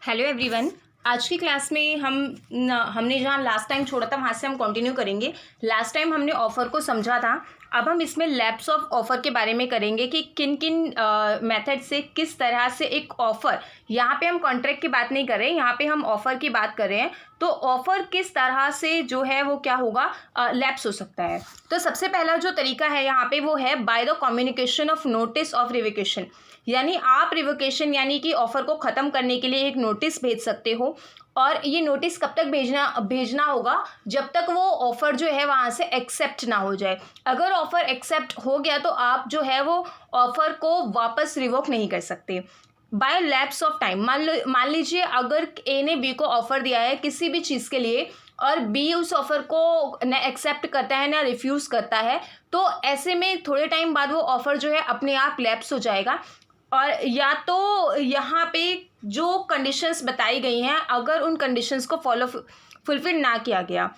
Hello everyone. आज की class में हमने जहाँ लास्ट टाइम छोड़ा था वहाँ से हम कंटिन्यू करेंगे। लास्ट टाइम हमने ऑफ़र को समझा था। अब हम इसमें लैप्स ऑफ ऑफ़र के बारे में करेंगे कि किन किन मेथड से किस तरह से एक ऑफ़र, यहाँ पे हम कॉन्ट्रैक्ट की बात नहीं कर रहे हैं, यहाँ पे हम ऑफ़र की बात कर रहे हैं। तो ऑफ़र किस तरह से जो है वो क्या होगा, लैप्स हो सकता है। तो सबसे पहला जो तरीका है यहाँ पे वो है by the communication of notice of revocation, यानी आप रिवोकेशन यानी कि ऑफ़र को ख़त्म करने के लिए एक नोटिस भेज सकते हो। और ये नोटिस कब तक भेजना होगा, जब तक वो ऑफ़र जो है वहाँ से एक्सेप्ट ना हो जाए। अगर ऑफ़र एक्सेप्ट हो गया तो आप जो है वो ऑफ़र को वापस रिवोक नहीं कर सकते। बाय लैप्स ऑफ टाइम, मान लीजिए अगर ए ने बी को ऑफ़र दिया है किसी भी चीज़ के लिए और बी उस ऑफ़र को न एक्सेप्ट करता है ना रिफ्यूज़ करता है, तो ऐसे में थोड़े टाइम बाद वो ऑफ़र जो है अपने आप लैप्स हो जाएगा। और या तो यहाँ पे जो कंडीशंस बताई गई हैं, अगर उन कंडीशंस को फुलफिल ना किया गया,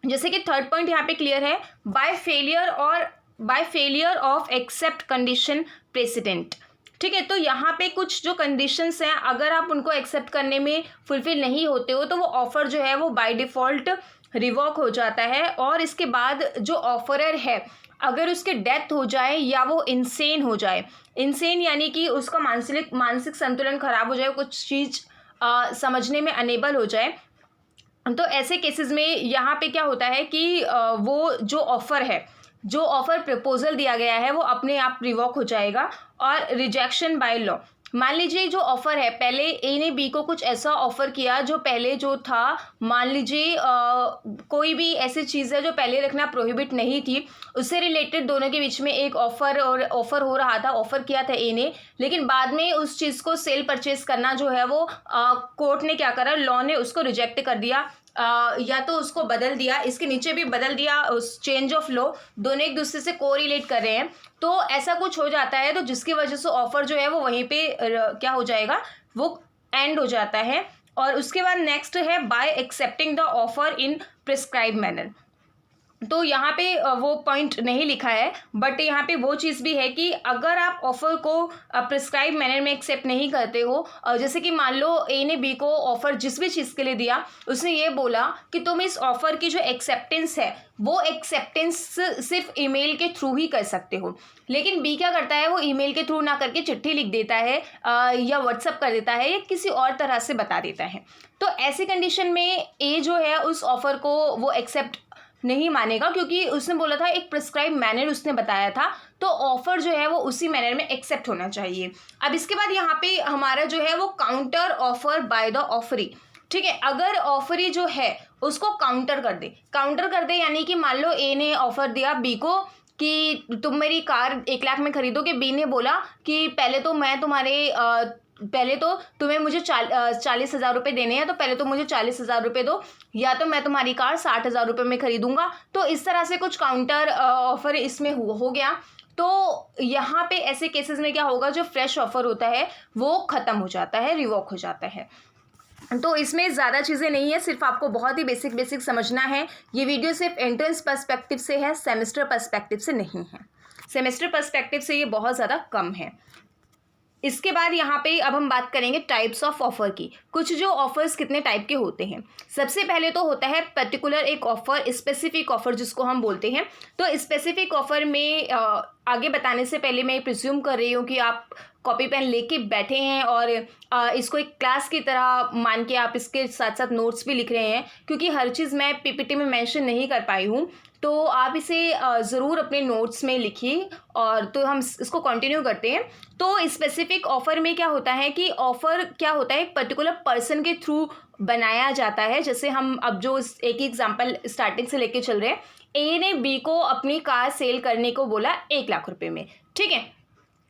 जैसे कि थर्ड पॉइंट यहाँ पे क्लियर है, by failure of accept condition president. ठीक है, तो यहाँ पे कुछ जो कंडीशंस हैं, अगर आप उनको एक्सेप्ट करने में फुलफिल नहीं होते हो तो वो ऑफ़र जो है वो बाय डिफ़ॉल्ट रिवॉक हो जाता है। और इसके बाद जो ऑफरर है, अगर उसकी डेथ हो जाए या वो इंसेन हो जाए, इंसेन यानी कि उसका मानसिक संतुलन खराब हो जाए, कुछ चीज़ समझने में अनेबल हो जाए, तो ऐसे केसेस में यहाँ पे क्या होता है कि वो जो ऑफ़र है, जो ऑफ़र प्रपोजल दिया गया है वो अपने आप रिवॉक हो जाएगा। और रिजेक्शन बाय लॉ, मान लीजिए जो ऑफ़र है, पहले ए ने बी को कुछ ऐसा ऑफ़र किया जो पहले जो था, मान लीजिए कोई भी ऐसी चीज़ है जो पहले रखना प्रोहिबिट नहीं थी, उससे रिलेटेड दोनों के बीच में एक ऑफ़र हो रहा था, ऑफ़र किया था ए ने, लेकिन बाद में उस चीज़ को सेल परचेज करना जो है वो कोर्ट ने क्या करा, लॉ ने उसको रिजेक्ट कर दिया, या तो उसको बदल दिया, इसके नीचे भी बदल दिया, उस चेंज ऑफ लॉ, दोनों एक दूसरे से कोरिलेट कर रहे हैं। तो ऐसा कुछ हो जाता है, तो जिसकी वजह से ऑफ़र जो है वो वहीं पे क्या हो जाएगा, वो एंड हो जाता है। और उसके बाद नेक्स्ट है bye accepting the offer in prescribe manner. तो यहाँ पे वो पॉइंट नहीं लिखा है, बट यहाँ पे वो चीज़ भी है कि अगर आप ऑफ़र को प्रिस्क्राइब मैनर में एक्सेप्ट नहीं करते हो, जैसे कि मान लो ए ने बी को ऑफ़र जिस भी चीज़ के लिए दिया, उसने ये बोला कि तुम इस ऑफ़र की जो एक्सेप्टेंस है वो एक्सेप्टेंस सिर्फ ईमेल के थ्रू ही कर सकते हो, लेकिन बी क्या करता है, वो ईमेल के थ्रू ना करके चिट्ठी लिख देता है, या व्हाट्सअप कर देता है, या किसी और तरह से बता देता है। तो ऐसी कंडीशन में ए जो है उस ऑफ़र को वो एक्सेप्ट नहीं मानेगा, क्योंकि उसने बोला था एक प्रिस्क्राइब मैनर उसने बताया था, तो ऑफ़र जो है वो उसी मैनर में एक्सेप्ट होना चाहिए। अब इसके बाद यहाँ पे हमारा जो है वो counter offer by the offeree. ठीक है, अगर ऑफरी जो है उसको काउंटर कर दे, यानी कि मान लो ए ने ऑफ़र दिया बी को कि तुम मेरी कार 1 लाख में खरीदोगे, बी ने बोला कि पहले तो तुम्हें मुझे 40,000 रुपये देने हैं, तो पहले तो मुझे 40,000 रुपये दो, या तो मैं तुम्हारी कार 60,000 रुपये में खरीदूंगा। तो इस तरह से कुछ काउंटर ऑफर इसमें हो गया। तो यहाँ पे ऐसे केसेस में क्या होगा, जो फ्रेश ऑफर होता है वो ख़त्म हो जाता है, रिवॉक हो जाता है। तो इसमें ज़्यादा चीज़ें नहीं है, सिर्फ आपको बहुत ही बेसिक समझना है। ये वीडियो सिर्फ एंट्रेंस पर्सपेक्टिव से है, सेमेस्टर पर्सपेक्टिव से नहीं है। सेमेस्टर पर्सपेक्टिव से ये बहुत ज़्यादा कम है। इसके बाद यहाँ पे अब हम बात करेंगे टाइप्स ऑफ ऑफ़र की। कुछ जो ऑफ़र्स कितने टाइप के होते हैं, सबसे पहले तो होता है पर्टिकुलर एक ऑफ़र, स्पेसिफिक ऑफ़र जिसको हम बोलते हैं। तो स्पेसिफिक ऑफ़र में आगे बताने से पहले मैं प्रिज्यूम कर रही हूँ कि आप कॉपी पेन लेके बैठे हैं और इसको एक क्लास की तरह मान के आप इसके साथ साथ नोट्स भी लिख रहे हैं, क्योंकि हर चीज़ मैं पीपीटी में मेंशन नहीं कर पाई हूँ, तो आप इसे ज़रूर अपने नोट्स में लिखिए। और तो हम इसको कंटिन्यू करते हैं। तो स्पेसिफिक ऑफ़र में क्या होता है कि ऑफ़र क्या होता है, एक पर्टिकुलर पर्सन के थ्रू बनाया जाता है। जैसे हम अब जो एक ही एग्जांपल स्टार्टिंग से लेके चल रहे हैं, ए ने बी को अपनी कार सेल करने को बोला 1 लाख रुपए में, ठीक है,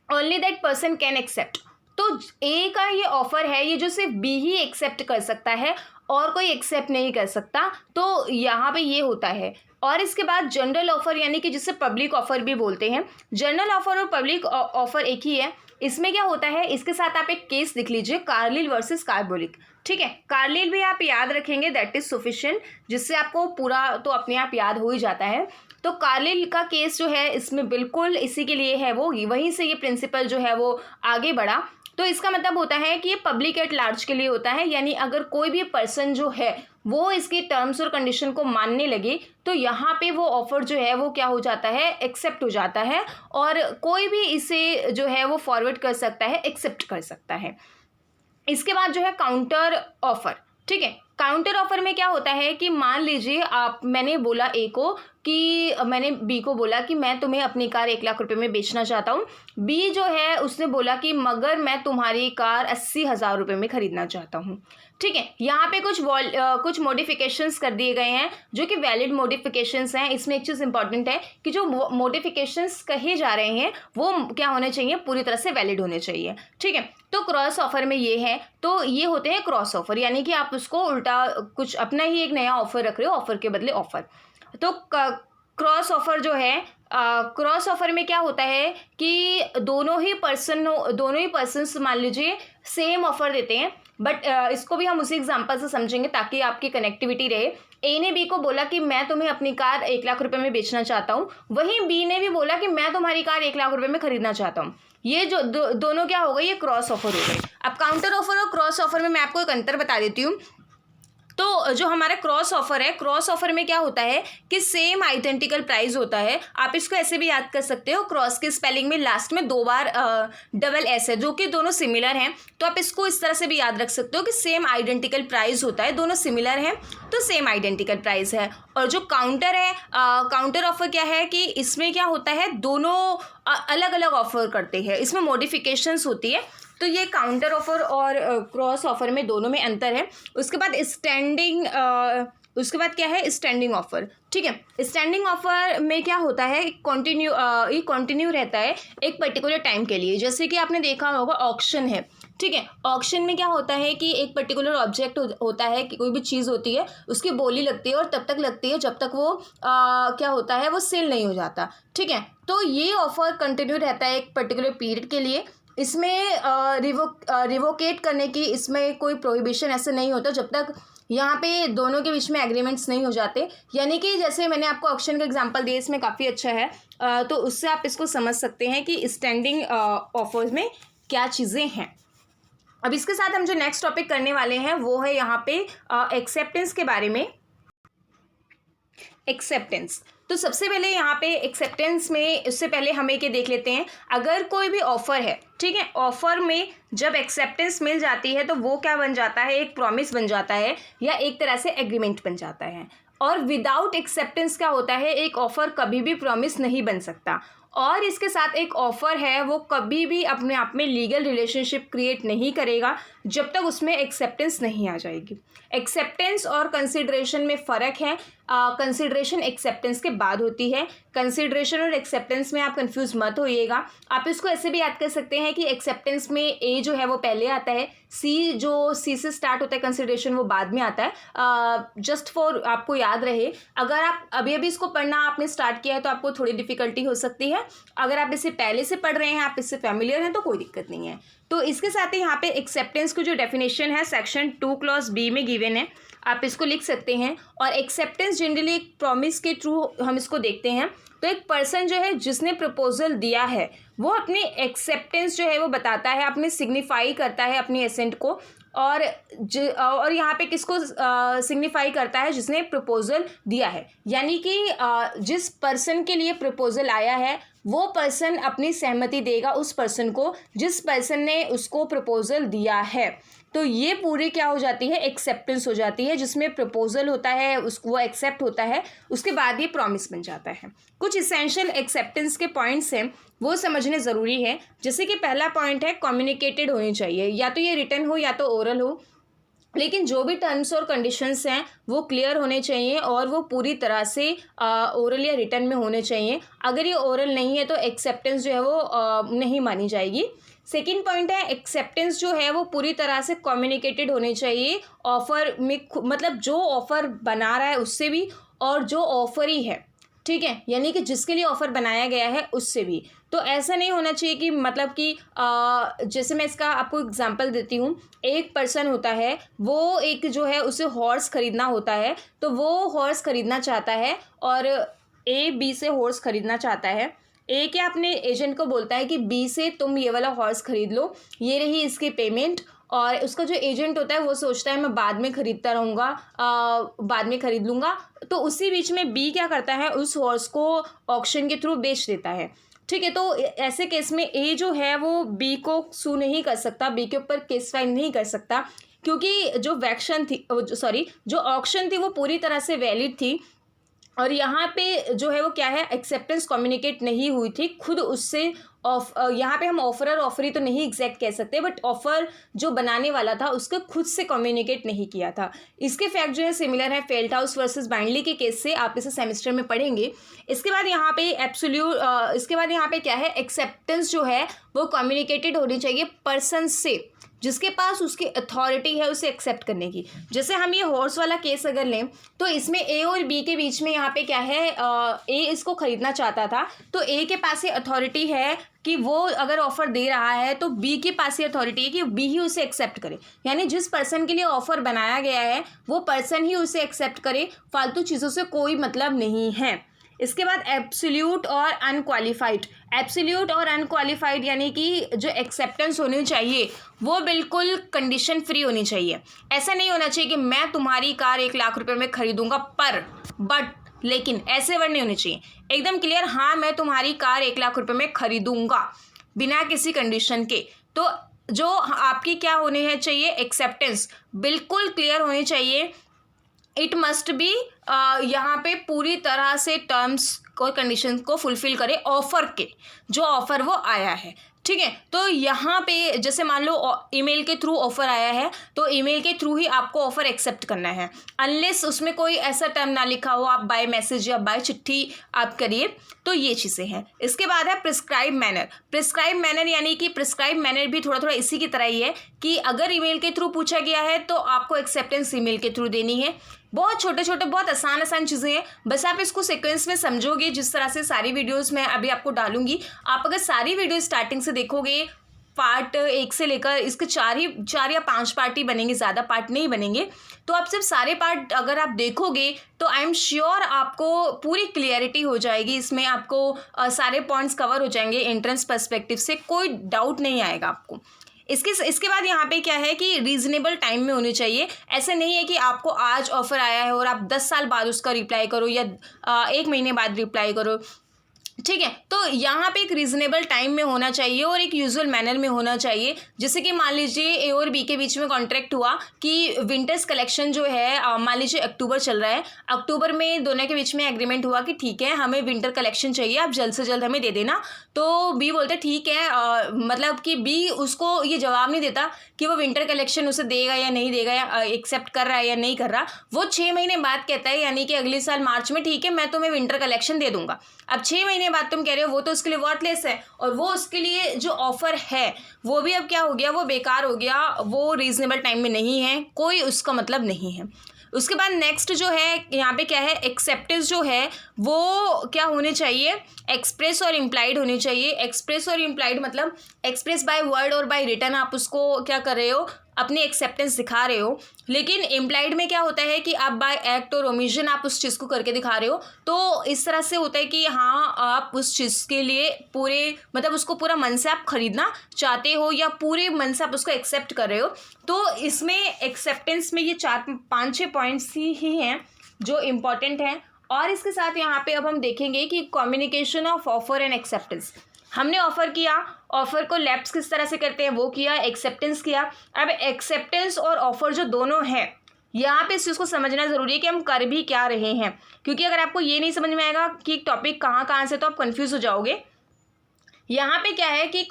only that person can accept. तो ए का ये ऑफ़र है, ये जो सिर्फ बी ही एक्सेप्ट कर सकता है और कोई एक्सेप्ट नहीं कर सकता, तो यहाँ पे ये होता है। और इसके बाद जनरल ऑफ़र, यानी कि जिसे पब्लिक ऑफ़र भी बोलते हैं। जनरल ऑफ़र और पब्लिक ऑफ़र एक ही है। इसमें क्या होता है, इसके साथ आप एक केस लिख लीजिए, कार्लिल वर्सेस कार्बोलिक। ठीक है, कार्लिल भी आप याद रखेंगे, दैट इज़ सफिशिएंट, जिससे आपको पूरा तो अपने आप याद हो ही जाता है। तो कार्लिल का केस जो है इसमें बिल्कुल इसी के लिए है, वो वहीं से ये प्रिंसिपल जो है वो आगे बढ़ा। तो इसका मतलब होता है कि ये पब्लिक एट लार्ज के लिए होता है, यानी अगर कोई भी पर्सन जो है वो इसके टर्म्स और कंडीशन को मानने लगे तो यहाँ पे वो ऑफर जो है वो क्या हो जाता है, एक्सेप्ट हो जाता है, और कोई भी इसे जो है वो फॉरवर्ड कर सकता है, एक्सेप्ट कर सकता है। इसके बाद जो है काउंटर ऑफर, ठीक है। काउंटर ऑफर में क्या होता है कि मान लीजिए मैंने बोला ए को कि मैंने बी को बोला कि मैं तुम्हें अपनी कार 1 लाख रुपए में बेचना चाहता हूँ। बी जो है उसने बोला कि मगर मैं तुम्हारी कार 80,000 रुपये में खरीदना चाहता हूँ, ठीक है। यहाँ पे कुछ मॉडिफिकेशंस कर दिए गए हैं जो कि वैलिड मॉडिफिकेशंस हैं। इसमें एक चीज़ इंपॉर्टेंट है कि जो मॉडिफिकेशंस कहे जा रहे हैं वो क्या होने चाहिए, पूरी तरह से वैलिड होने चाहिए, ठीक है। तो क्रॉस ऑफर में ये है, तो ये होते हैं क्रॉस ऑफर, यानी कि आप उसको उल्टा कुछ अपना ही एक नया ऑफर रख रहे हो, ऑफर के बदले ऑफर। तो क्रॉस ऑफर जो है, क्रॉस ऑफर में क्या होता है कि दोनों ही पर्सन्स मान लीजिए सेम ऑफर देते हैं, बट इसको भी हम उसी एग्जांपल से समझेंगे ताकि आपकी कनेक्टिविटी रहे। ए ने बी को बोला कि मैं तुम्हें अपनी कार 1 लाख रुपए में बेचना चाहता हूँ, वहीं बी ने भी बोला कि मैं तुम्हारी कार 1 लाख रुपए में खरीदना चाहता हूँ। ये जो दोनों क्या हो गई, ये क्रॉस ऑफर हो गई। अब काउंटर ऑफर और क्रॉस ऑफर में मैं आपको एक अंतर बता देती हूँ। तो जो हमारा क्रॉस ऑफर है, क्रॉस ऑफर में क्या होता है कि सेम आइडेंटिकल प्राइस होता है। आप इसको ऐसे भी याद कर सकते हो, क्रॉस के स्पेलिंग में लास्ट में 2 बार डबल एस है, जो कि दोनों सिमिलर हैं, तो आप इसको इस तरह से भी याद रख सकते हो कि सेम आइडेंटिकल प्राइस होता है, दोनों सिमिलर हैं तो सेम आइडेंटिकल प्राइस है। और जो काउंटर है, काउंटर ऑफर क्या है कि इसमें क्या होता है, दोनों अलग अलग ऑफर करते हैं, इसमें मॉडिफिकेशंस होती है। तो ये काउंटर ऑफर और क्रॉस ऑफर में दोनों में अंतर है। उसके बाद क्या है, स्टैंडिंग ऑफर, ठीक है। स्टैंडिंग ऑफर में क्या होता है, ये कंटिन्यू रहता है एक पर्टिकुलर टाइम के लिए। जैसे कि आपने देखा होगा ऑक्शन है, ठीक है। ऑक्शन में क्या होता है कि एक पर्टिकुलर ऑब्जेक्ट होता है कि कोई भी चीज़ होती है, उसकी बोली लगती है और तब तक लगती है जब तक वो क्या होता है, वो सेल नहीं हो जाता, ठीक है। तो ये ऑफर कंटिन्यू रहता है एक पर्टिकुलर पीरियड के लिए। इसमें रिवोकेट करने की इसमें कोई प्रोहिबिशन ऐसे नहीं होता जब तक यहाँ पे दोनों के बीच में एग्रीमेंट्स नहीं हो जाते। यानी कि जैसे मैंने आपको ऑक्शन का एग्जांपल दिया, इसमें काफ़ी अच्छा है, तो उससे आप इसको समझ सकते हैं कि स्टैंडिंग ऑफर्स में क्या चीज़ें हैं। अब इसके साथ हम जो नेक्स्ट टॉपिक करने वाले हैं वो है यहाँ पे एक्सेप्टेंस के बारे में। एक्सेप्टेंस, तो सबसे पहले यहाँ पे एक्सेप्टेंस में इससे पहले हम एक देख लेते हैं। अगर कोई भी ऑफ़र है, ठीक है, ऑफ़र में जब एक्सेप्टेंस मिल जाती है तो वो क्या बन जाता है, एक प्रॉमिस बन जाता है या एक तरह से एग्रीमेंट बन जाता है। और विदाउट एक्सेप्टेंस क्या होता है, एक ऑफ़र कभी भी प्रॉमिस नहीं बन सकता। और इसके साथ एक ऑफ़र है वो कभी भी अपने आप में लीगल रिलेशनशिप क्रिएट नहीं करेगा जब तक उसमें एक्सेप्टेंस नहीं आ जाएगी। एक्सेप्टेंस और कंसिडरेशन में फ़र्क है। कंसिडरेशन एक्सेप्टेंस के बाद होती है। कंसिडरेशन और एक्सेप्टेंस में आप कंफ्यूज मत होइएगा। आप इसको ऐसे भी याद कर सकते हैं कि एक्सेप्टेंस में ए जो है वो पहले आता है, सी से स्टार्ट होता है, कंसिडरेशन वो बाद में आता है। जस्ट फॉर आपको याद रहे, अगर आप अभी इसको पढ़ना आपने स्टार्ट किया है तो आपको थोड़ी डिफिकल्टी हो सकती है। अगर आप इसे पहले से पढ़ रहे हैं, आप इससे फैमिलियर हैं तो कोई दिक्कत नहीं है। तो इसके साथ ही यहाँ पे एक्सेप्टेंस की जो डेफिनेशन है सेक्शन 2 क्लॉज बी में गिवन है, आप इसको लिख सकते हैं। और एक्सेप्टेंस जनरली एक प्रॉमिस के थ्रू हम इसको देखते हैं। तो एक पर्सन जो है जिसने प्रपोजल दिया है वो अपनी एक्सेप्टेंस जो है वो बताता है, अपने सिग्निफाई करता है अपनी एसेंट को। और यहाँ पे किसको सिग्निफाई करता है, जिसने प्रपोजल दिया है, यानी कि जिस पर्सन के लिए प्रपोजल आया है वो पर्सन अपनी सहमति देगा उस पर्सन को जिस पर्सन ने उसको प्रपोजल दिया है। तो ये पूरी क्या हो जाती है, एक्सेप्टेंस हो जाती है, जिसमें प्रपोजल होता है वो एक्सेप्ट होता है, उसके बाद ये प्रॉमिस बन जाता है। कुछ इसेंशियल एक्सेप्टेंस के पॉइंट्स हैं वो समझने ज़रूरी है। जैसे कि पहला पॉइंट है कम्युनिकेटेड होनी चाहिए, या तो ये रिटन हो या तो ओरल हो, लेकिन जो भी टर्म्स और कंडीशंस हैं वो क्लियर होने चाहिए और वो पूरी तरह से ओरल या रिटन में होने चाहिए। अगर ये ओरल नहीं है तो एक्सेप्टेंस जो है वो नहीं मानी जाएगी। सेकेंड पॉइंट है एक्सेप्टेंस जो है वो पूरी तरह से कम्युनिकेटेड होनी चाहिए, ऑफ़र में मतलब जो ऑफ़र बना रहा है उससे भी और जो ऑफ़र ही है, ठीक है, यानी कि जिसके लिए ऑफ़र बनाया गया है उससे भी। तो ऐसा नहीं होना चाहिए कि मतलब कि जैसे मैं इसका आपको एग्जांपल देती हूँ। एक पर्सन होता है, वो एक जो है उसे हॉर्स ख़रीदना होता है, तो वो हॉर्स ख़रीदना चाहता है और ए बी से हॉर्स ख़रीदना चाहता है। ए क्या अपने एजेंट को बोलता है कि बी से तुम ये वाला हॉर्स खरीद लो, ये रही इसकी पेमेंट। और उसका जो एजेंट होता है वो सोचता है मैं बाद में खरीदता रहूँगा, बाद में खरीद लूँगा। तो उसी बीच में बी क्या करता है, उस हॉर्स को ऑक्शन के थ्रू बेच देता है। ठीक है, तो ऐसे केस में ए जो है वो बी को सू नहीं कर सकता, बी के ऊपर केस फाइल नहीं कर सकता, क्योंकि जो वैक्शन थी, सॉरी जो ऑक्शन थी वो पूरी तरह से वैलिड थी। और यहाँ पे जो है वो क्या है, एक्सेप्टेंस कम्युनिकेट नहीं हुई थी खुद उससे। यहाँ पे हम ऑफर और ऑफरी तो नहीं एग्जैक्ट कह सकते, बट ऑफर जो बनाने वाला था उसको खुद से कम्युनिकेट नहीं किया था। इसके फैक्ट जो है सिमिलर है फेल्टहाउस वर्सेस बाइंडली के केस से, आप इसे सेमेस्टर में पढ़ेंगे। इसके बाद यहाँ पे इसके बाद यहाँ पे क्या है, एक्सेप्टेंस जो है वो कम्युनिकेटेड होनी चाहिए पर्सन से, जिसके पास उसकी अथॉरिटी है उसे एक्सेप्ट करने की। जैसे हम ये हॉर्स वाला केस अगर लें तो इसमें ए और बी के बीच में यहाँ पे क्या है, ए इसको खरीदना चाहता था, तो ए के पास ये अथॉरिटी है कि वो अगर ऑफर दे रहा है तो बी के पास ये अथॉरिटी है कि बी ही उसे एक्सेप्ट करे। यानी जिस पर्सन के लिए ऑफर बनाया गया है वो पर्सन ही उसे एक्सेप्ट करे, फालतू चीज़ों से कोई मतलब नहीं है। इसके बाद एब्सोल्यूट और अनक्वालिफाइड। एब्सोल्यूट और अनक्वालिफाइड यानी कि जो एक्सेप्टेंस होनी चाहिए वो बिल्कुल कंडीशन फ्री होनी चाहिए। ऐसा नहीं होना चाहिए कि मैं तुम्हारी कार 1 लाख रुपए में खरीदूंगा पर, बट, लेकिन, ऐसे वर्ड नहीं होने चाहिए। एकदम क्लियर, हाँ मैं तुम्हारी कार 1 लाख रुपए में खरीदूंगा बिना किसी कंडीशन के। तो जो आपकी क्या होनी है चाहिए, एक्सेप्टेंस बिल्कुल क्लियर होनी चाहिए। इट मस्ट बी यहाँ पे पूरी तरह से टर्म्स और कंडीशन को फुलफिल करे ऑफर के, जो ऑफर वो आया है। ठीक है, तो यहाँ पे जैसे मान लो ईमेल के थ्रू ऑफर आया है तो ईमेल के थ्रू ही आपको ऑफर एक्सेप्ट करना है, अनलेस उसमें कोई ऐसा टर्म ना लिखा हो, आप बाय मैसेज या बाय चिट्ठी आप करिए। तो ये चीज़ें हैं। इसके बाद है प्रिस्क्राइब मैनर। प्रिस्क्राइब मैनर यानी कि प्रिस्क्राइब मैनर भी थोड़ा थोड़ा इसी की तरह ही है कि अगर ईमेल के थ्रू पूछा गया है तो आपको एक्सेप्टेंस ईमेल के थ्रू देनी है। बहुत छोटे छोटे बहुत आसान चीज़ें हैं, बस आप इसको सीक्वेंस में समझोगे जिस तरह से सारी वीडियोस मैं अभी आपको डालूंगी। आप अगर सारी वीडियो स्टार्टिंग से देखोगे, पार्ट 1 से लेकर इसके 4 या 5 पार्ट ही बनेंगे, ज़्यादा पार्ट नहीं बनेंगे। तो आप सिर्फ सारे पार्ट अगर आप देखोगे तो आई एम श्योर आपको पूरी क्लियरिटी हो जाएगी इसमें, आपको सारे पॉइंट्स कवर हो जाएंगे एंट्रेंस पर्सपेक्टिव से, कोई डाउट नहीं आएगा आपको। इसके बाद यहाँ पे क्या है कि रीजनेबल टाइम में होनी चाहिए। ऐसे नहीं है कि आपको आज ऑफर आया है और आप 10 साल बाद उसका रिप्लाई करो या 1 महीने बाद रिप्लाई करो। ठीक है, तो यहाँ पे एक रीजनेबल टाइम में होना चाहिए और एक यूजुअल मैनर में होना चाहिए। जैसे कि मान लीजिए ए और बी के बीच में कॉन्ट्रैक्ट हुआ कि विंटर्स कलेक्शन जो है, मान लीजिए अक्टूबर चल रहा है, अक्टूबर में दोनों के बीच में एग्रीमेंट हुआ कि ठीक है हमें विंटर कलेक्शन चाहिए, आप जल्द से जल्द हमें दे देना। तो बी बोलते ठीक है, मतलब कि बी उसको ये जवाब नहीं देता कि वो विंटर कलेक्शन उसे देगा या नहीं देगा, या एक्सेप्ट कर रहा है या नहीं कर रहा। वो 6 महीने बाद कहता है, यानी कि अगले साल मार्च में, ठीक है मैं तुम्हें विंटर कलेक्शन दे दूंगा। अब 6 महीने बाद तुम कह रहे हो वो तो उसके लिए वर्थलेस है, और वो उसके लिए जो ऑफर है वो भी अब क्या हो गया, वो बेकार हो गया, वो रीजनेबल टाइम में नहीं है, कोई उसका मतलब नहीं है। उसके बाद नेक्स्ट जो है यहाँ पे क्या है, एक्सेप्टेंस जो है वो क्या होने चाहिए, एक्सप्रेस और इम्प्लाइड होनी चाहिए। एक्सप्रेस और इम्प्लाइड मतलब एक्सप्रेस बाय वर्ड और बाय रिटन आप उसको क्या कर रहे हो, अपनी एक्सेप्टेंस दिखा रहे हो। लेकिन इम्प्लाइड में क्या होता है कि आप बाय एक्ट और ओमिशन आप उस चीज़ को करके दिखा रहे हो। तो इस तरह से होता है कि हाँ आप उस चीज़ के लिए पूरे मतलब उसको पूरा मन से आप खरीदना चाहते हो या पूरे मन से आप उसको एक्सेप्ट कर रहे हो। तो इसमें एक्सेप्टेंस में ये 4-5-6 पॉइंट्स ही हैं जो इम्पॉर्टेंट हैं। और इसके साथ यहाँ पे अब हम देखेंगे कि communication of offer and acceptance. हमने ऑफर किया, ऑफर को लैप्स किस तरह से करते हैं वो किया, एक्सेप्टेंस किया। अब एक्सेप्टेंस और ऑफर जो दोनों हैं यहाँ पे इस चीज़ को समझना ज़रूरी है कि हम कर भी क्या रहे हैं, क्योंकि अगर आपको ये नहीं समझ में आएगा कि टॉपिक कहाँ से तो आप कंफ्यूज हो जाओगे। यहाँ पे क्या है कि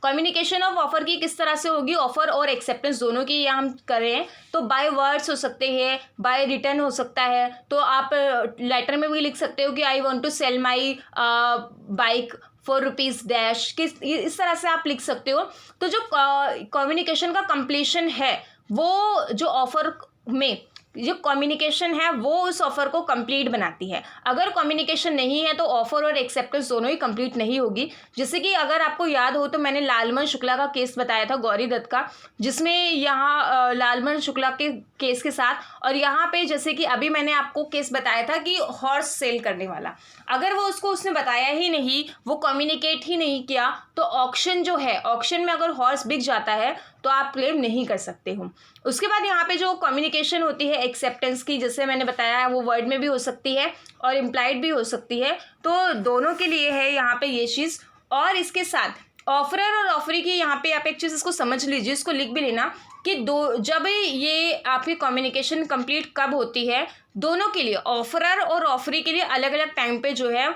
कम्युनिकेशन ऑफ ऑफर की किस तरह से होगी, ऑफर और एक्सेप्टेंस दोनों की यहाँ हम कर रहे हैं। तो बाय वर्ड्स हो सकते हैं, बाय रिटर्न हो सकता है। तो आप लेटर में भी लिख सकते हो कि I want to sell my bike for rupees dash, किस इस तरह से आप लिख सकते हो। तो जो कम्युनिकेशन का कंप्लीशन है वो जो ऑफर में जो कम्युनिकेशन है वो उस ऑफर को कंप्लीट बनाती है। अगर कम्युनिकेशन नहीं है तो ऑफर और एक्सेप्टेंस दोनों ही कंप्लीट नहीं होगी। जैसे कि अगर आपको याद हो तो मैंने लालमन शुक्ला का केस बताया था, गौरी दत्त का, जिसमें यहाँ लालमन शुक्ला के केस के साथ, और यहाँ पे जैसे कि अभी मैंने आपको केस बताया था कि हॉर्स सेल करने वाला, अगर वो उसने बताया ही नहीं, वो कम्युनिकेट ही नहीं किया, तो ऑक्शन जो है, ऑक्शन में अगर हॉर्स बिक जाता है तो आप क्लेम नहीं कर सकते हो। उसके बाद यहाँ पे जो कम्युनिकेशन होती है एक्सेप्टेंस की, जैसे मैंने बताया, वो वर्ड में भी हो सकती है और इम्प्लाइड भी हो सकती है, तो दोनों के लिए है यहाँ पे ये चीज़। और इसके साथ ऑफरर और ऑफरी की यहाँ पे आप एक चीज़ इसको समझ लीजिए, इसको लिख भी लेना कि जब ये आपकी कम्युनिकेशन कंप्लीट कब होती है, दोनों के लिए, ऑफरर और ऑफरी के लिए अलग अलग टाइम पे जो है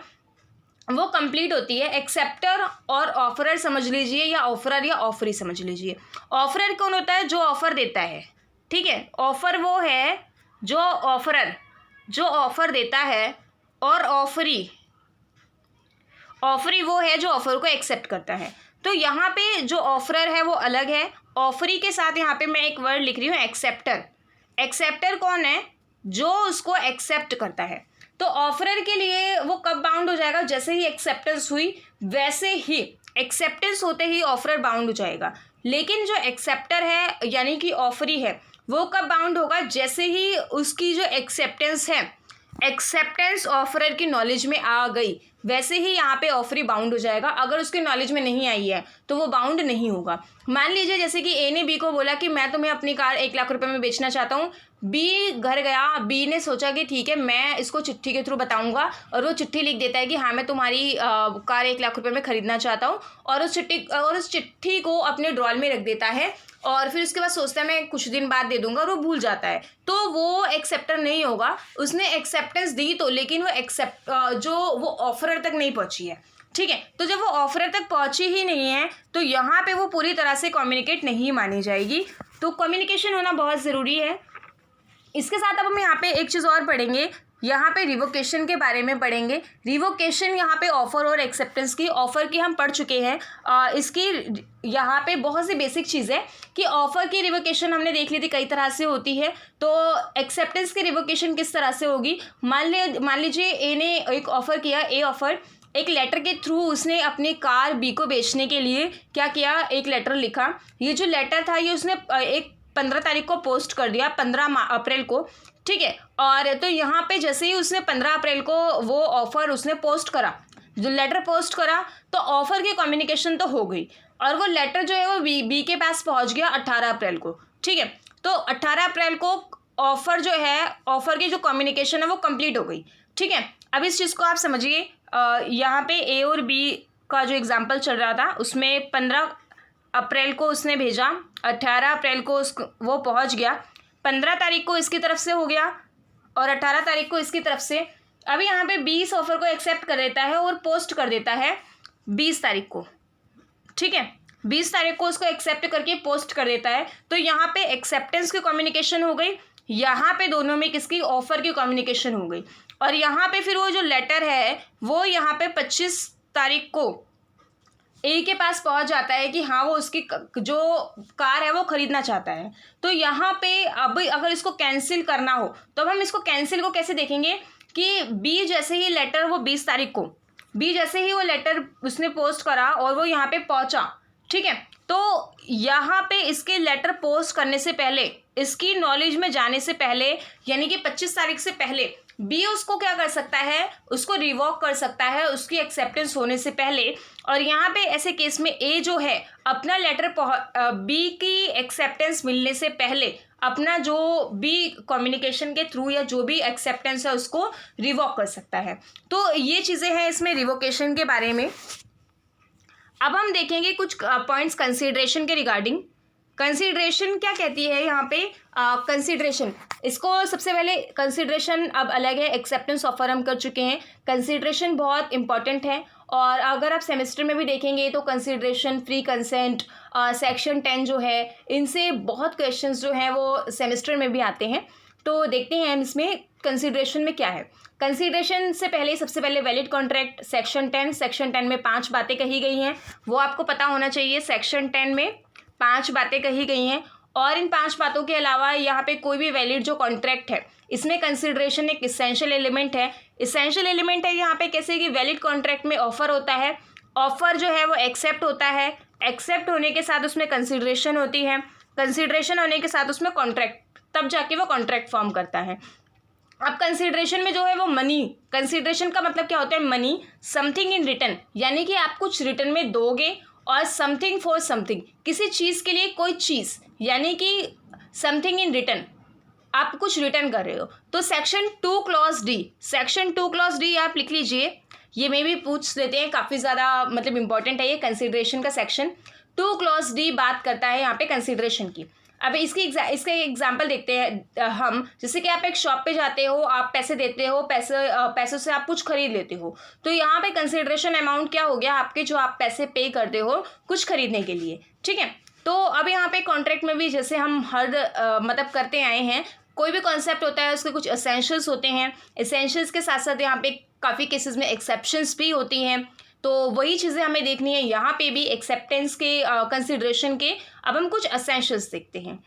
वो कंप्लीट होती है। एक्सेप्टर और ऑफरर समझ लीजिए, या ऑफरर या ऑफरी समझ लीजिए। ऑफरर कौन होता है? जो ऑफर देता है, ठीक है। ऑफर वो है जो ऑफरर जो ऑफर देता है, और ऑफरी वो है जो ऑफर को एक्सेप्ट करता है। तो यहाँ पे जो ऑफरर है वो अलग है। ऑफरी के साथ यहाँ पे मैं एक वर्ड लिख रही हूँ, एक्सेप्टर। एक्सेप्टर कौन है? जो उसको एक्सेप्ट करता है। तो ऑफरर के लिए वो कब बाउंड हो जाएगा? जैसे ही एक्सेप्टेंस हुई वैसे ही, एक्सेप्टेंस होते ही ऑफरर बाउंड हो जाएगा। लेकिन जो एक्सेप्टर है यानी कि ऑफरी है, वो कब बाउंड होगा? जैसे ही उसकी जो एक्सेप्टेंस है, एक्सेप्टेंस ऑफरर की नॉलेज में आ गई, वैसे ही यहाँ पे ऑफरी बाउंड हो जाएगा। अगर उसकी नॉलेज में नहीं आई है तो वो बाउंड नहीं होगा। मान लीजिए जैसे कि ए ने बी को बोला कि मैं तुम्हें अपनी कार 1 लाख रुपए में बेचना चाहता हूँ। बी घर गया, बी ने सोचा कि ठीक है मैं इसको चिट्ठी के थ्रू बताऊंगा, और वो चिट्ठी लिख देता है कि हाँ मैं तुम्हारी कार 1 लाख रुपए में खरीदना चाहता हूँ, और उस चिट्ठी को अपने ड्रॉर में रख देता है, और फिर उसके बाद सोचता है मैं कुछ दिन बाद दे दूंगा, और वो भूल जाता है। तो वो एक्सेप्टर नहीं होगा। उसने एक्सेप्टेंस दी तो, लेकिन वो ऑफरर तक नहीं पहुंची है, ठीक है। तो जब वो ऑफरर तक पहुंची ही नहीं है तो यहाँ पे वो पूरी तरह से कम्युनिकेट नहीं मानी जाएगी। तो कम्युनिकेशन होना बहुत ज़रूरी है। इसके साथ अब हम यहाँ पे एक चीज़ और पढ़ेंगे, यहाँ पे रिवोकेशन के बारे में पढ़ेंगे। रिवोकेशन यहाँ पे ऑफर और एक्सेप्टेंस की, ऑफर की हम पढ़ चुके हैं। इसकी यहाँ पे बहुत सी बेसिक चीज़ है कि ऑफर की रिवोकेशन हमने देख ली थी कई तरह से होती है, तो एक्सेप्टेंस की रिवोकेशन किस तरह से होगी। मान लीजिए ए ने एक ऑफर किया, ए ऑफर, एक लेटर के थ्रू उसने अपनी कार बी को बेचने के लिए क्या किया, एक लेटर लिखा। ये जो लेटर था ये उसने एक 15 तारीख को पोस्ट कर दिया, 15 अप्रैल को, ठीक है। और तो यहाँ पे जैसे ही उसने 15 अप्रैल को वो ऑफ़र उसने पोस्ट करा, जो लेटर पोस्ट करा, तो ऑफ़र की कम्युनिकेशन तो हो गई, और वो लेटर जो है वो बी के पास पहुँच गया 18 अप्रैल को, ठीक है। तो 18 अप्रैल को ऑफ़र जो है, ऑफ़र की जो कम्युनिकेशन है वो कंप्लीट हो गई, ठीक है। अब इस चीज़ को आप समझिए, यहाँ पे ए और बी का जो एग्जाम्पल चल रहा था उसमें 15 अप्रैल को उसने भेजा, 18 अप्रैल को वो पहुंच गया, 15 तारीख को इसकी तरफ से हो गया और 18 तारीख को इसकी तरफ से। अभी यहाँ पे 20 ऑफर को एक्सेप्ट कर देता है और पोस्ट कर देता है 20 तारीख को, ठीक है। 20 तारीख को उसको एक्सेप्ट करके पोस्ट कर देता है। तो यहाँ पे एक्सेप्टेंस की कम्युनिकेशन हो गई, यहाँ पे दोनों में किसकी, ऑफर की कम्युनिकेशन हो गई। और यहाँ पे फिर वो जो लेटर है वो यहाँ पे 25 तारीख को ए के पास पहुंच जाता है कि हाँ वो उसकी जो कार है वो खरीदना चाहता है। तो यहाँ पे अब अगर इसको कैंसिल करना हो तो अब हम इसको कैंसिल को कैसे देखेंगे कि बी जैसे ही लेटर, वो 20 तारीख को बी जैसे ही वो लेटर उसने पोस्ट करा और वो यहाँ पे पहुँचा, ठीक है। तो यहाँ पे इसके लेटर पोस्ट करने से पहले, इसकी नॉलेज में जाने से पहले, यानी कि 25 तारीख से पहले बी उसको क्या कर सकता है, उसको रिवॉक कर सकता है उसकी एक्सेप्टेंस होने से पहले। और यहाँ पे ऐसे केस में ए जो है अपना लेटर बी की एक्सेप्टेंस मिलने से पहले अपना जो बी कम्युनिकेशन के थ्रू या जो भी एक्सेप्टेंस है उसको रिवॉक कर सकता है। तो ये चीज़ें हैं इसमें रिवोकेशन के बारे में। अब हम देखेंगे कुछ पॉइंट्स कंसीडरेशन के रिगार्डिंग। कंसीडरेशन क्या कहती है यहाँ पे, कंसीडरेशन, इसको सबसे पहले कंसीडरेशन अब अलग है, एक्सेप्टेंस ऑफर हम कर चुके हैं। कंसीडरेशन बहुत इंपॉर्टेंट है, और अगर आप सेमेस्टर में भी देखेंगे तो कंसीडरेशन, फ्री कंसेंट, सेक्शन 10 जो है, इनसे बहुत क्वेश्चंस जो हैं वो सेमेस्टर में भी आते हैं। तो देखते हैं हम इसमें कंसीडरेशन में क्या है। कंसीडरेशन से पहले सबसे पहले वैलिड कॉन्ट्रैक्ट, सेक्शन 10 में 5 बातें कही गई हैं, वो आपको पता होना चाहिए। सेक्शन 10 में 5 बातें कही गई हैं। और इन 5 बातों के अलावा यहाँ पे कोई भी वैलिड जो कॉन्ट्रैक्ट है इसमें कंसिडरेशन एक इसेंशियल एलिमेंट है। इसेंशियल एलिमेंट है यहाँ पे कैसे कि वैलिड कॉन्ट्रैक्ट में ऑफर होता है, ऑफर जो है वो एक्सेप्ट होता है, एक्सेप्ट होने के साथ उसमें कंसिडरेशन होती है, कंसिडरेशन होने के साथ उसमें कॉन्ट्रैक्ट, तब जाके वो कॉन्ट्रैक्ट फॉर्म करता है। अब कंसिडरेशन में जो है वो मनी, कंसिडरेशन का मतलब क्या होता है, मनी, समथिंग इन रिटर्न, यानी कि आप कुछ रिटर्न में दोगे, और समथिंग फॉर समथिंग, किसी चीज़ के लिए कोई चीज़, यानी कि समथिंग इन रिटर्न, आप कुछ रिटर्न कर रहे हो। तो section 2 clause D, section 2 clause D आप लिख लीजिए, ये में भी पूछ देते हैं, काफ़ी ज़्यादा मतलब इंपॉर्टेंट है ये कंसिडरेशन का सेक्शन। 2 क्लॉज डी बात करता है यहाँ पे कंसिडरेशन की। अब इसका एग्जाम्पल देखते हैं हम, जैसे कि आप एक शॉप पे जाते हो, आप पैसे देते हो, पैसों से आप कुछ खरीद लेते हो, तो यहाँ पे कंसिडरेशन अमाउंट क्या हो गया आपके, जो आप पैसे पे करते हो कुछ खरीदने के लिए, ठीक है। तो अब यहाँ पे कॉन्ट्रैक्ट में भी जैसे हम हर मतलब करते आए हैं, कोई भी कॉन्सेप्ट होता है उसके कुछ एसेंशियल्स होते हैं, एसेंशियल्स के साथ साथ यहाँ पे काफ़ी केसेस में एक्सेप्शंस भी होती हैं, तो वही चीज़ें हमें देखनी है यहाँ पे भी एक्सेप्टेंस के कंसिडरेशन के। अब हम कुछ एसेंशियल्स देखते हैं।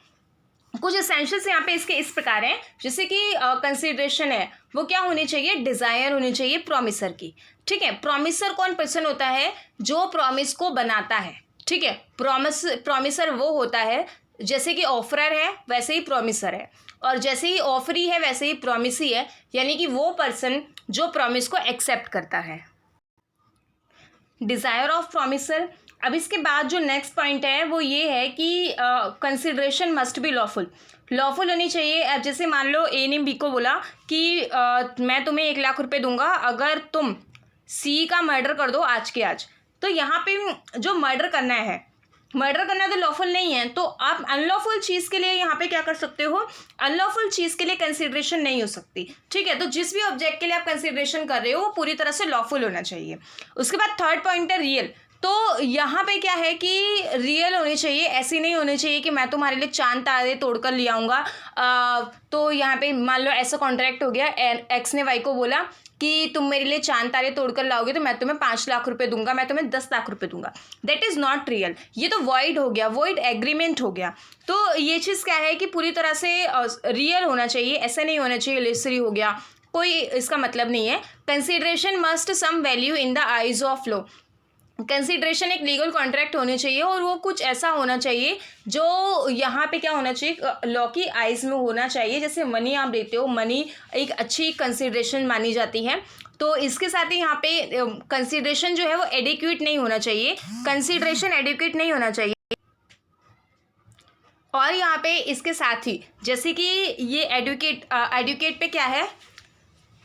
कुछ एसेंशियल्स यहाँ पे इसके इस प्रकार हैं, जैसे कि कंसिडरेशन है वो क्या होनी चाहिए, डिज़ायर होनी चाहिए प्रॉमिसर की, ठीक है। प्रॉमिसर कौन पर्सन होता है, जो प्रॉमिस को बनाता है, ठीक है। प्रॉमिसर वो होता है, जैसे कि ऑफरर है वैसे ही प्रॉमिसर है, और जैसे ही ऑफरी है वैसे ही प्रॉमिसी है, यानी कि वो पर्सन जो प्रॉमिस को एक्सेप्ट करता है। Desire of promiser. अब इसके बाद जो नेक्स्ट पॉइंट है वो ये है कि consideration must be lawful, lawful होनी चाहिए। अब जैसे मान लो ए ने बी को बोला कि मैं तुम्हें 1 लाख रुपए दूंगा अगर तुम सी का मर्डर कर दो आज के आज। तो यहाँ पे जो मर्डर करना तो लॉफुल नहीं है, तो आप अनलॉफुल चीज़ के लिए यहाँ पे क्या कर सकते हो, अनलॉफुल चीज़ के लिए कंसिडरेशन नहीं हो सकती, ठीक है। तो जिस भी ऑब्जेक्ट के लिए आप कंसिडरेशन कर रहे हो वो पूरी तरह से लॉफुल होना चाहिए। उसके बाद थर्ड पॉइंट है रियल। तो यहाँ पे क्या है कि रियल होनी चाहिए, ऐसी नहीं होनी चाहिए कि मैं तुम्हारे लिए चांद तारे तोड़कर ले आऊँगा। तो यहाँ पे मान लो ऐसा कॉन्ट्रैक्ट हो गया, एक्स ने वाई को बोला कि तुम मेरे लिए चांद तारे तोड़कर लाओगे तो मैं तुम्हें 5 लाख रुपए दूंगा, मैं तुम्हें 10 लाख रुपए दूंगा। दैट इज़ नॉट रियल, ये तो वॉइड हो गया, वॉइड एग्रीमेंट हो गया। तो ये चीज़ क्या है कि पूरी तरह से रियल होना चाहिए, ऐसा नहीं होना चाहिए इलिसिरी हो गया, कोई इसका मतलब नहीं है। Consideration must some value in the eyes of law, consideration एक लीगल कॉन्ट्रैक्ट होनी चाहिए और वो कुछ ऐसा होना चाहिए जो यहाँ पे क्या होना चाहिए, लॉ की आइज़ में होना चाहिए। जैसे मनी आप देते हो, मनी एक अच्छी कंसिडरेशन मानी जाती है, तो इसके साथ ही यहाँ पे कंसिडरेशन जो है वो एडिक्वेट नहीं होना चाहिए, कंसिडरेशन एडिक्वेट नहीं होना चाहिए। और यहाँ पे इसके साथ ही जैसे कि ये एडुकेट पे क्या है,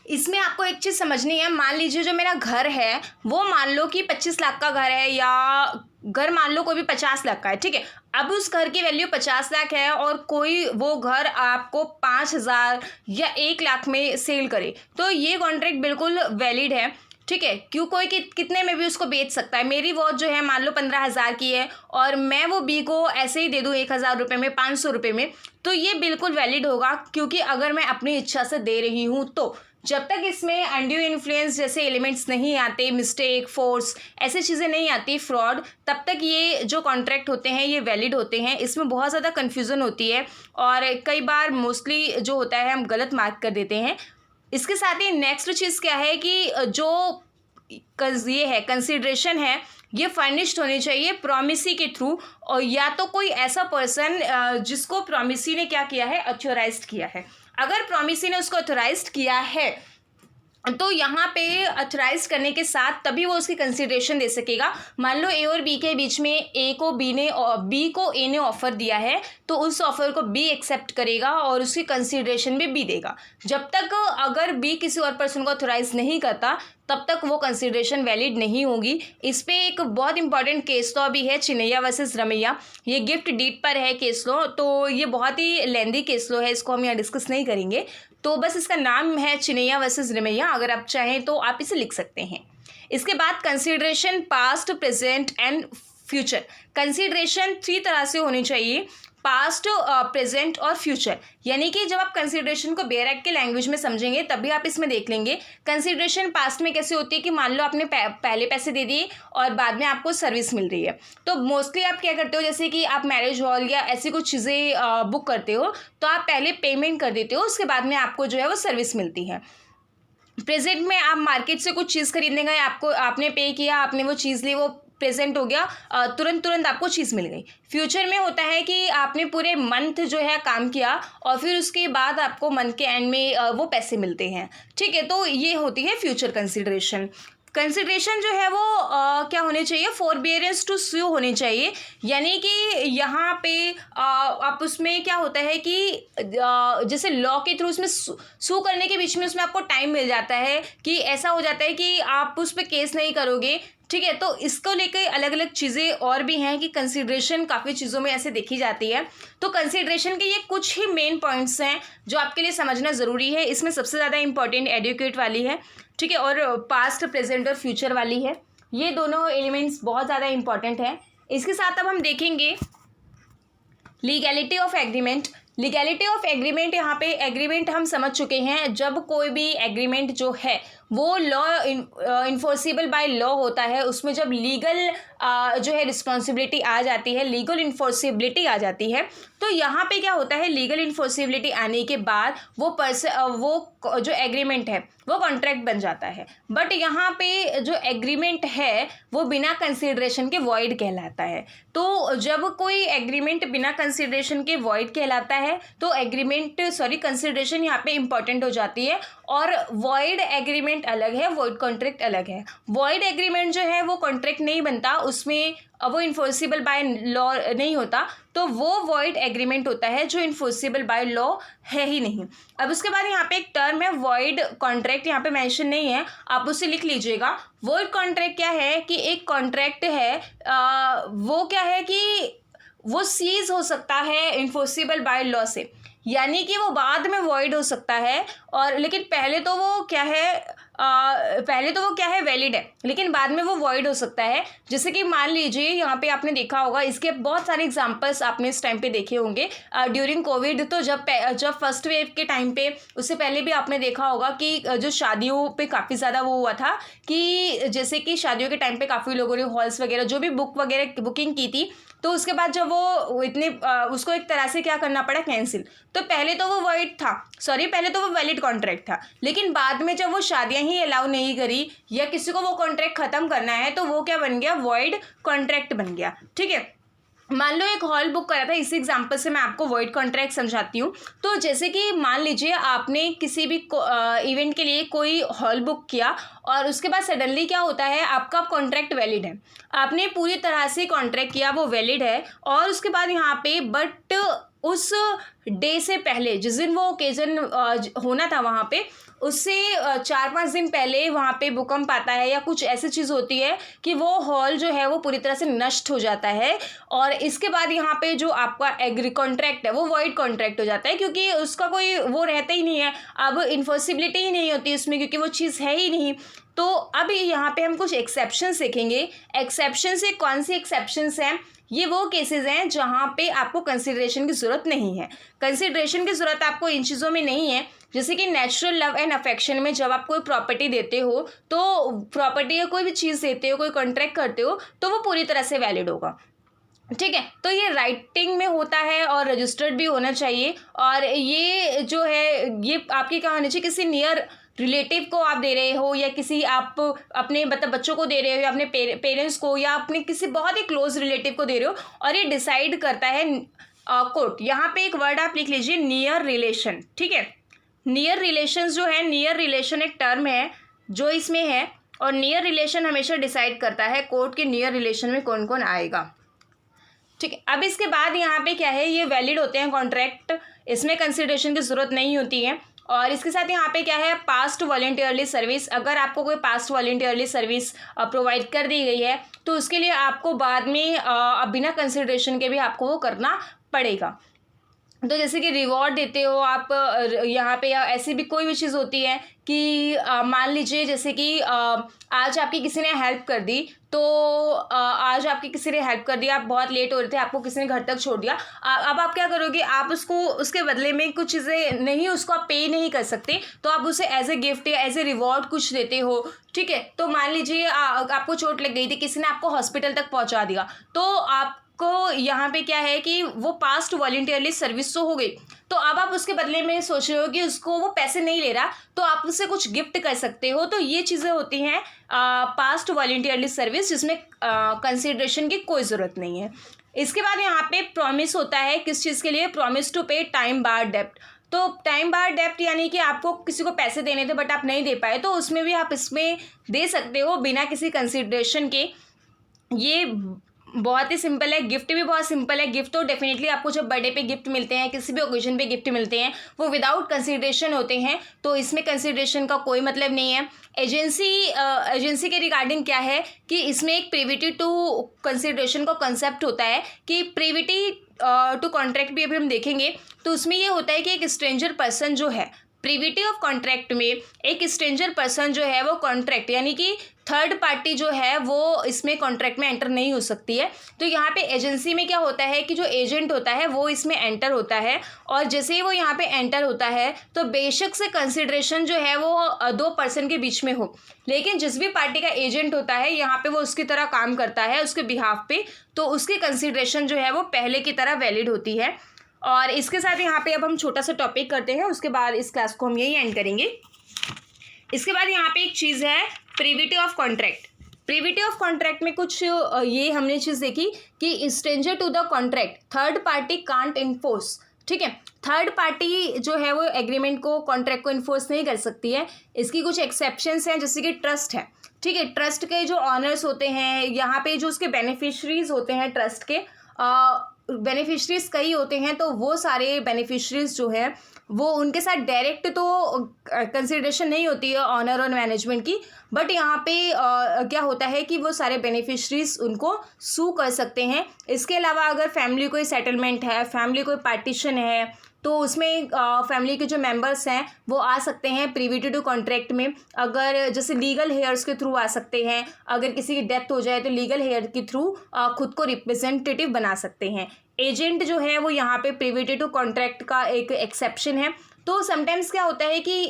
इसमें आपको एक चीज़ समझनी है। मान लीजिए जो मेरा घर है वो मान लो कि 25 लाख का घर है, या घर मान लो कोई भी 50 लाख का है, ठीक है। अब उस घर की वैल्यू 50 लाख है और कोई वो घर आपको 5,000 या 1 लाख में सेल करे, तो ये कॉन्ट्रैक्ट बिल्कुल वैलिड है, ठीक है। क्यों, कोई कितने में भी उसको बेच सकता है। मेरी वॉच जो है मान लो 15,000 की है और मैं वो बी को ऐसे ही दे दूँ 1,000 रुपये में, 500 रुपये में, तो ये बिल्कुल वैलिड होगा, क्योंकि अगर मैं अपनी इच्छा से दे रही हूँ तो जब तक इसमें अनड्यू इन्फ्लुएंस जैसे एलिमेंट्स नहीं आते, मिस्टेक, फोर्स, ऐसी चीज़ें नहीं आती, फ्रॉड, तब तक ये जो कॉन्ट्रैक्ट होते हैं ये वैलिड होते हैं। इसमें बहुत ज़्यादा कन्फ्यूज़न होती है और कई बार मोस्टली जो होता है हम गलत मार्क कर देते हैं। इसके साथ ही नेक्स्ट चीज़ क्या है कि जो ये है कंसिडरेशन है ये फर्निश्ड होनी चाहिए प्रॉमिसी के थ्रू, और या तो कोई ऐसा पर्सन जिसको प्रॉमिसी ने क्या किया है, ऑथराइज्ड किया है। अगर प्रॉमिसी ने उसको ऑथराइज्ड किया है तो यहाँ पे ऑथराइज करने के साथ तभी वो उसकी कंसिडरेशन दे सकेगा। मान लो ए और बी के बीच में बी को ए ने ऑफ़र दिया है, तो उस ऑफ़र को बी एक्सेप्ट करेगा और उसकी कंसिडरेशन भी बी देगा। जब तक अगर बी किसी और पर्सन को ऑथराइज नहीं करता तब तक वो कंसिडरेशन वैलिड नहीं होगी। इस पे एक बहुत इंपॉर्टेंट केस लॉ भी है, चिनैया वर्सेस रमैया, ये गिफ्ट डीड पर है केस लॉ, तो ये बहुत ही लेंदी केस लॉ है, इसको हम यहाँ डिस्कस नहीं करेंगे। तो बस इसका नाम है चिनैया वर्सेस रमैया, अगर आप चाहें तो आप इसे लिख सकते हैं। इसके बाद consideration past, present and future. Consideration 3 तरह से होनी चाहिए, पास्ट, प्रेजेंट और फ्यूचर। यानी कि जब आप कंसिडरेशन को बेयर एक्ट के लैंग्वेज में समझेंगे तभी आप इसमें देख लेंगे कंसिडरेशन पास्ट में कैसे होती है कि मान लो आपने पहले पैसे दे दिए और बाद में आपको सर्विस मिल रही है। तो मोस्टली आप क्या करते हो, जैसे कि आप मैरिज हॉल या ऐसी कुछ चीज़ें बुक करते हो तो आप पहले पेमेंट कर देते हो, उसके बाद में आपको जो है वो सर्विस मिलती है। प्रेजेंट में आप मार्केट से कुछ चीज़ खरीदने गए, आपने पे किया, आपने वो चीज़ ली, वो प्रेजेंट हो गया, तुरंत आपको चीज़ मिल गई। फ्यूचर में होता है कि आपने पूरे मंथ जो है काम किया और फिर उसके बाद आपको मंथ के एंड में वो पैसे मिलते हैं। ठीक है, तो ये होती है फ्यूचर कंसिडरेशन। कंसिडरेशन जो है वो क्या होने चाहिए, फोरबियरेंस टू सू होनी चाहिए। यानी कि यहाँ पे आप उसमें क्या होता है कि जैसे लॉ के थ्रू उसमें सू करने के बीच में उसमें आपको टाइम मिल जाता है कि ऐसा हो जाता है कि आप उस पर केस नहीं करोगे। ठीक है, तो इसको लेकर अलग अलग चीज़ें और भी हैं कि कंसिडरेशन काफ़ी चीज़ों में ऐसे देखी जाती है। तो कंसिडरेशन के ये कुछ ही मेन पॉइंट्स हैं जो आपके लिए समझना ज़रूरी है। इसमें सबसे ज़्यादा इंपॉर्टेंट एडुकेट वाली है, ठीक है, और पास्ट, प्रेजेंट और फ्यूचर वाली है। ये दोनों एलिमेंट्स बहुत ज़्यादा इंपॉर्टेंट है। इसके साथ अब हम देखेंगे legality of agreement. Legality of agreement, यहाँ पे एग्रीमेंट हम समझ चुके हैं। जब कोई भी एग्रीमेंट जो है वो लॉ इन्फोर्सिबल बाय लॉ होता है, उसमें जब लीगल जो है रिस्पॉन्सिबिलिटी आ जाती है, लीगल इन्फोर्सिबिलिटी आ जाती है, तो यहाँ पे क्या होता है, लीगल इन्फोर्सिबिलिटी आने के बाद वो जो एग्रीमेंट है वो कॉन्ट्रैक्ट बन जाता है। बट यहाँ पे जो एग्रीमेंट है वो बिना कंसिडरेशन के वॉइड कहलाता है। तो जब कोई एग्रीमेंट बिना कंसिडरेशन के वॉइड कहलाता है तो कंसिडरेशन यहाँ पे इंपॉर्टेंट हो जाती है। और वॉइड एग्रीमेंट अलग है, वॉइड कॉन्ट्रैक्ट अलग है। वॉइड एग्रीमेंट जो है वो कॉन्ट्रैक्ट नहीं बनता, उसमें वो इन्फोर्सिबल बाय लॉ नहीं होता, तो वो वॉइड एग्रीमेंट होता है जो इन्फोर्सिबल बाय लॉ है ही नहीं। अब उसके बाद यहाँ पे एक टर्म है वॉइड कॉन्ट्रैक्ट, यहाँ पे मेंशन नहीं है, आप उसे लिख लीजिएगा। वॉइड कॉन्ट्रैक्ट क्या है कि एक कॉन्ट्रैक्ट है वो क्या है कि वो सीज हो सकता है इन्फोर्सिबल बाय लॉ से, यानी कि वो बाद में वॉइड हो सकता है, और लेकिन पहले तो वो क्या है वैलिड है, लेकिन बाद में वो वॉइड हो सकता है। जैसे कि मान लीजिए यहाँ पे आपने देखा होगा, इसके बहुत सारे एग्जांपल्स आपने इस टाइम पे देखे होंगे ड्यूरिंग कोविड। तो जब फर्स्ट वेव के टाइम पे, उससे पहले भी आपने देखा होगा कि जो शादियों पे काफ़ी ज़्यादा वो हुआ था कि जैसे कि शादियों के टाइम पे काफ़ी लोगों ने हॉल्स वगैरह जो भी बुकिंग की थी, तो उसके बाद जब वो उसको एक तरह से क्या करना पड़ा, कैंसिल। तो पहले तो वो पहले तो वो वैलिड कॉन्ट्रैक्ट था, लेकिन बाद में जब वो शादियां ही अलाउ नहीं करी या किसी को वो कॉन्ट्रैक्ट खत्म करना है तो वो क्या बन गया, वॉइड कॉन्ट्रैक्ट बन गया। ठीक है, मान लो एक हॉल बुक करा था, इसी एग्जांपल से मैं आपको वॉइड कॉन्ट्रैक्ट समझाती हूँ। तो जैसे कि मान लीजिए आपने किसी भी इवेंट के लिए कोई हॉल बुक किया और उसके बाद सडनली क्या होता है, आपका कॉन्ट्रैक्ट वैलिड है, आपने पूरी तरह से कॉन्ट्रैक्ट किया, वो वैलिड है, और उसके बाद यहाँ पे बट उस डे से पहले जिस दिन वो ओकेजन होना था वहाँ पे, उससे 4-5 दिन पहले वहाँ पे भूकंप आता है या कुछ ऐसी चीज़ होती है कि वो हॉल जो है वो पूरी तरह से नष्ट हो जाता है, और इसके बाद यहाँ पे जो आपका एग्री कॉन्ट्रैक्ट है वो वॉइड कॉन्ट्रैक्ट हो जाता है, क्योंकि उसका कोई वो रहता ही नहीं है, अब इन्फोर्सिबिलिटी ही नहीं होती उसमें, क्योंकि वो चीज़ है ही नहीं। तो अब यहाँ पे हम कुछ एक्सेप्शंस देखेंगे। एक्सेप्शन से कौन सी एक्सेप्शंस हैं, ये वो केसेस हैं जहाँ पे आपको कंसिडरेशन की ज़रूरत नहीं है। कंसिडरेशन की ज़रूरत आपको इन चीज़ों में नहीं है, जैसे कि नेचुरल लव एंड अफेक्शन में जब आप कोई प्रॉपर्टी देते हो, तो प्रॉपर्टी या कोई भी चीज़ देते हो, कोई कॉन्ट्रैक्ट करते हो, तो वो पूरी तरह से वैलिड होगा। ठीक है, तो ये राइटिंग में होता है और रजिस्टर्ड भी होना चाहिए, और ये जो है ये आपकी क्या होनी चाहिए, किसी नियर रिलेटिव को आप दे रहे हो या किसी आप अपने मतलब बच्चों को दे रहे हो या अपने पेरेंट्स को या अपने किसी बहुत ही क्लोज रिलेटिव को दे रहे हो, और ये डिसाइड करता है कोर्ट। यहाँ पे एक वर्ड आप लिख लीजिए, नियर रिलेशन। ठीक है, नियर रिलेशन जो है, नियर रिलेशन एक टर्म है जो इसमें है, और नियर रिलेशन हमेशा डिसाइड करता है कोर्ट के नियर रिलेशन में कौन कौन आएगा। ठीक है, अब इसके बाद यहाँ पे क्या है, ये वैलिड होते हैं कॉन्ट्रैक्ट, इसमें कंसिडरेशन की ज़रूरत नहीं होती है। और इसके साथ यहाँ पे क्या है, पास्ट वॉलंटियरली सर्विस। अगर आपको कोई पास्ट वॉलंटियरली सर्विस प्रोवाइड कर दी गई है तो उसके लिए आपको बाद में बिना कंसिडरेशन के भी आपको वो करना पड़ेगा। तो जैसे कि रिवॉर्ड देते हो आप यहाँ पे, या ऐसी भी कोई भी चीज़ होती है कि मान लीजिए जैसे कि आज आपकी किसी ने हेल्प कर दी, तो आज आपकी किसी ने हेल्प कर दिया, आप बहुत लेट हो रहे थे, आपको किसी ने घर तक छोड़ दिया, अब आप क्या करोगे, आप उसको उसके बदले में कुछ चीज़ें नहीं, उसको आप पे नहीं कर सकते, तो आप उसे एज ए गिफ्ट या एज ए रिवॉर्ड कुछ देते हो। ठीक है, तो मान लीजिए आपको चोट लग गई थी, किसी ने आपको हॉस्पिटल तक पहुंचा दिया, तो आप को यहाँ पे क्या है कि वो पास्ट वॉलंटियरली सर्विस तो हो गई, तो अब आप उसके बदले में सोच रहे हो कि उसको वो पैसे नहीं ले रहा, तो आप उससे कुछ गिफ्ट कर सकते हो। तो ये चीज़ें होती हैं पास्ट वॉलंटियरली सर्विस, जिसमें कंसिडरेशन की कोई ज़रूरत नहीं है। इसके बाद यहाँ पे प्रॉमिस होता है, किस चीज़ के लिए, प्रॉमिस टू पे टाइम बार डेप्ट। तो टाइम बार डेप्ट यानी कि आपको किसी को पैसे देने थे बट आप नहीं दे पाए, तो उसमें भी आप इसमें दे सकते हो बिना किसी कंसिडरेशन के। ये बहुत ही सिंपल है। गिफ्ट भी बहुत सिंपल है। गिफ्ट तो डेफिनेटली आपको जब बर्थडे पे गिफ्ट मिलते हैं, किसी भी ओकेजन पे गिफ्ट मिलते हैं, वो विदाउट कंसिडरेशन होते हैं, तो इसमें कंसिडरेशन का कोई मतलब नहीं है। एजेंसी के रिगार्डिंग क्या है कि इसमें एक प्रिविटी टू कंसिडरेशन का कंसेप्ट होता है कि प्रिविटी टू कॉन्ट्रैक्ट भी अभी हम देखेंगे, तो उसमें ये होता है कि एक स्ट्रेंजर पर्सन जो है, प्रिविटी ऑफ कॉन्ट्रैक्ट में एक स्ट्रेंजर पर्सन जो है वो कॉन्ट्रैक्ट यानी कि थर्ड पार्टी जो है वो इसमें कॉन्ट्रैक्ट में एंटर नहीं हो सकती है। तो यहाँ पे एजेंसी में क्या होता है कि जो एजेंट होता है वो इसमें एंटर होता है, और जैसे ही वो यहाँ पे एंटर होता है तो बेशक से कंसिडरेशन जो है वो दो पर्सन के बीच में हो, लेकिन जिस भी पार्टी का एजेंट होता है यहाँ पे वो उसकी तरह काम करता है उसके बिहाफ पे, तो उसकी कंसिडरेशन जो है वो पहले की तरह वैलिड होती है। और इसके साथ यहाँ पे अब हम छोटा सा टॉपिक करते हैं, उसके बाद इस क्लास को हम यही एंड करेंगे। इसके बाद यहाँ पे एक चीज़ है privity of contract. Privity of contract में कुछ ये हमने चीज़ देखी कि stranger to the contract third party can't enforce. ठीक है, थर्ड पार्टी जो है वो एग्रीमेंट को, कॉन्ट्रैक्ट को इन्फोर्स नहीं कर सकती है। इसकी कुछ एक्सेप्शंस हैं, जैसे कि ट्रस्ट है। ठीक है, ट्रस्ट के जो ऑनर्स होते हैं, यहाँ पे जो उसके बेनिफिशरीज होते हैं, ट्रस्ट के बेनिफिशरीज कई होते हैं, तो वो सारे बेनिफिशरीज जो है वो उनके साथ डायरेक्ट तो कंसिडरेशन नहीं होती है ऑनर और मैनेजमेंट की, बट यहाँ पे क्या होता है कि वो सारे बेनिफिशरीज उनको सू कर सकते हैं। इसके अलावा अगर फैमिली कोई सेटलमेंट है, फैमिली कोई पार्टीशन है, तो उसमें फैमिली के जो मेंबर्स हैं वो आ सकते हैं प्रिविटी टू कॉन्ट्रैक्ट में। अगर जैसे लीगल हेयर्स के थ्रू आ सकते हैं, अगर किसी की डेथ हो जाए तो लीगल हेयर के थ्रू खुद को रिप्रेजेंटेटिव बना सकते हैं। एजेंट जो है वो यहाँ पे प्रिविटी टू कॉन्ट्रैक्ट का एक एक्सेप्शन है। तो समटाइम्स क्या होता है कि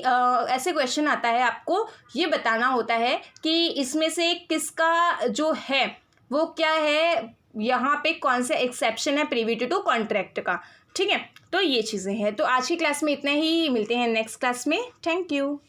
ऐसे क्वेश्चन आता है, आपको ये बताना होता है कि इसमें से किसका जो है वो क्या है, यहाँ पे कौन सा एक्सेप्शन है प्रिविटी टू कॉन्ट्रैक्ट का। ठीक है, तो ये चीज़ें हैं। तो आज की क्लास में इतना ही, मिलते हैं नेक्स्ट क्लास में। Thank you.